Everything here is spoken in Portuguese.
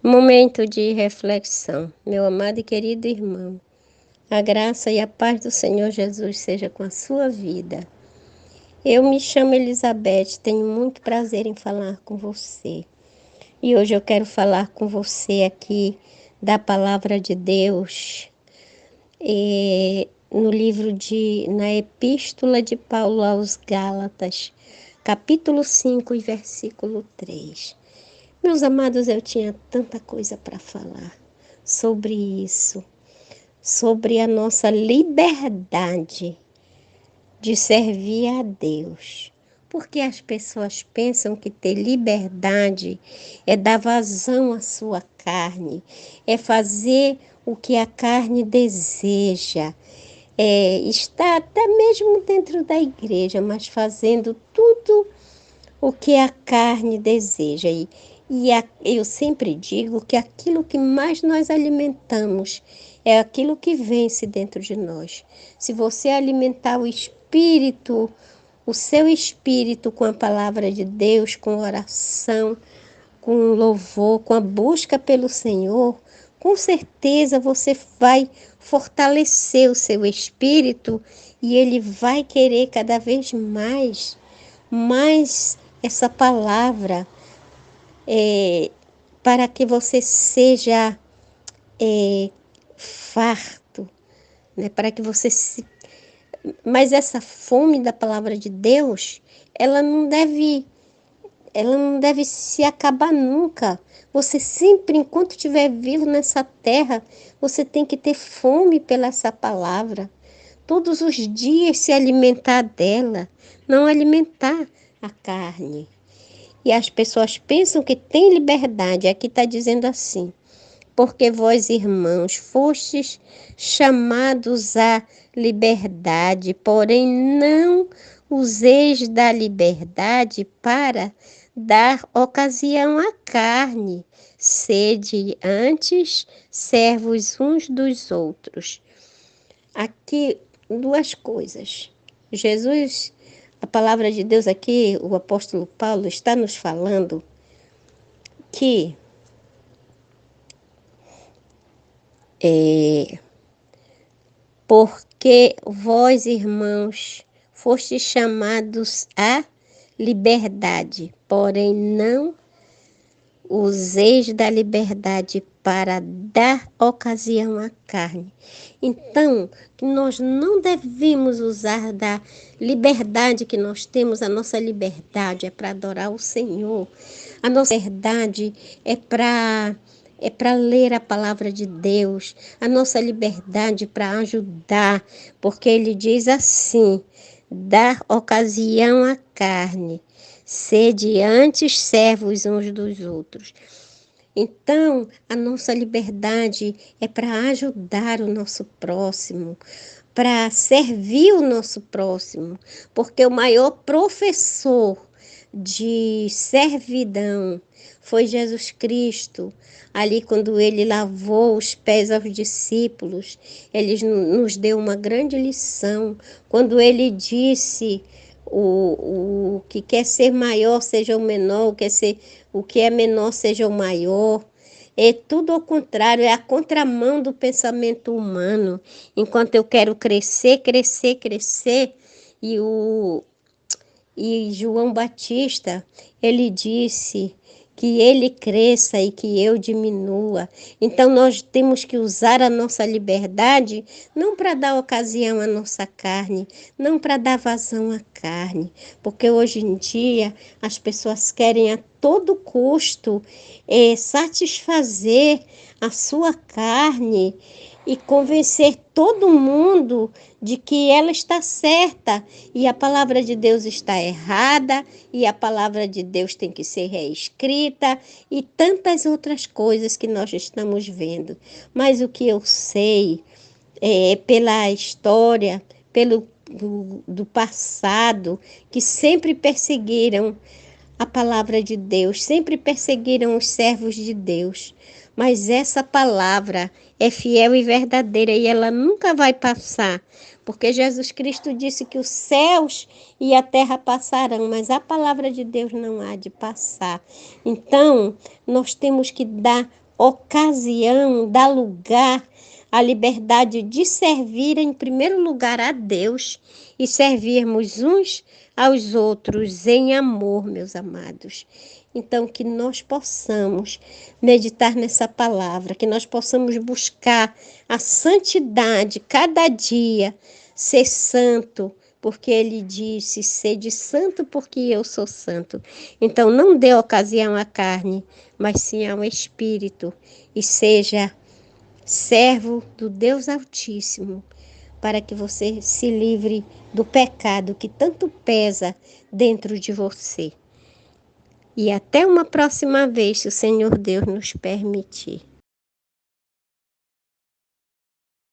Momento de reflexão. Meu amado e querido irmão, a graça e a paz do Senhor Jesus seja com a sua vida. Eu me chamo Elizabeth, tenho muito prazer em falar com você. E hoje eu quero falar com você aqui da palavra de Deus, na Epístola de Paulo aos Gálatas, capítulo 5 e versículo 3. Meus amados, eu tinha tanta coisa para falar sobre isso, sobre a nossa liberdade de servir a Deus. Porque as pessoas pensam que ter liberdade é dar vazão à sua carne, é fazer o que a carne deseja, é estar até mesmo dentro da igreja, mas fazendo tudo o que a carne deseja. Eu sempre digo que aquilo que mais nós alimentamos é aquilo que vence dentro de nós. Se você alimentar o seu espírito com a palavra de Deus, com oração, com louvor, com a busca pelo Senhor, com certeza você vai fortalecer o seu espírito e ele vai querer cada vez mais essa palavra para que você seja farto, né? Para que você se... Mas essa fome da palavra de Deus, ela não deve se acabar nunca. Você sempre, enquanto estiver vivo nessa terra, você tem que ter fome pela essa palavra. Todos os dias se alimentar dela, não alimentar a carne. E as pessoas pensam que tem liberdade. Aqui está dizendo assim: porque vós, irmãos, fostes chamados à liberdade, porém não useis da liberdade para dar ocasião à carne. Sede antes servos uns dos outros. Aqui, duas coisas. Jesus, a palavra de Deus aqui, o apóstolo Paulo está nos falando que porque vós, irmãos, fostes chamados à liberdade, porém não useis da liberdade para dar ocasião à carne. Então, nós não devemos usar da liberdade que nós temos. A nossa liberdade é para adorar o Senhor. A nossa liberdade é para ler a palavra de Deus. A nossa liberdade para ajudar, porque ele diz assim: dar ocasião à carne. Sede antes servos uns dos outros. Então, a nossa liberdade é para ajudar o nosso próximo, para servir o nosso próximo, porque o maior professor de servidão foi Jesus Cristo. Ali, quando ele lavou os pés aos discípulos, ele nos deu uma grande lição. Quando ele disse: o que quer ser maior seja o menor, o que é menor seja o maior. É tudo ao contrário, é a contramão do pensamento humano. Enquanto eu quero crescer, crescer, crescer, e João Batista, ele disse que ele cresça e que eu diminua. Então nós temos que usar a nossa liberdade não para dar ocasião à nossa carne, não para dar vazão à carne, porque hoje em dia as pessoas querem a todo custo satisfazer a sua carne e convencer todo mundo de que ela está certa e a palavra de Deus está errada e a palavra de Deus tem que ser reescrita e tantas outras coisas que nós estamos vendo. Mas o que eu sei pela história, do passado, que sempre perseguiram a palavra de Deus, sempre perseguiram os servos de Deus. Mas essa palavra é fiel e verdadeira e ela nunca vai passar, porque Jesus Cristo disse que os céus e a terra passarão, mas a palavra de Deus não há de passar. Então, nós temos que dar ocasião, dá lugar à liberdade de servir em primeiro lugar a Deus e servirmos uns aos outros em amor, meus amados. Então, que nós possamos meditar nessa palavra, que nós possamos buscar a santidade cada dia, ser santo, porque ele disse, sede santo porque eu sou santo. Então não dê ocasião à carne, mas sim ao Espírito, e seja servo do Deus Altíssimo, para que você se livre do pecado que tanto pesa dentro de você. E até uma próxima vez, se o Senhor Deus nos permitir.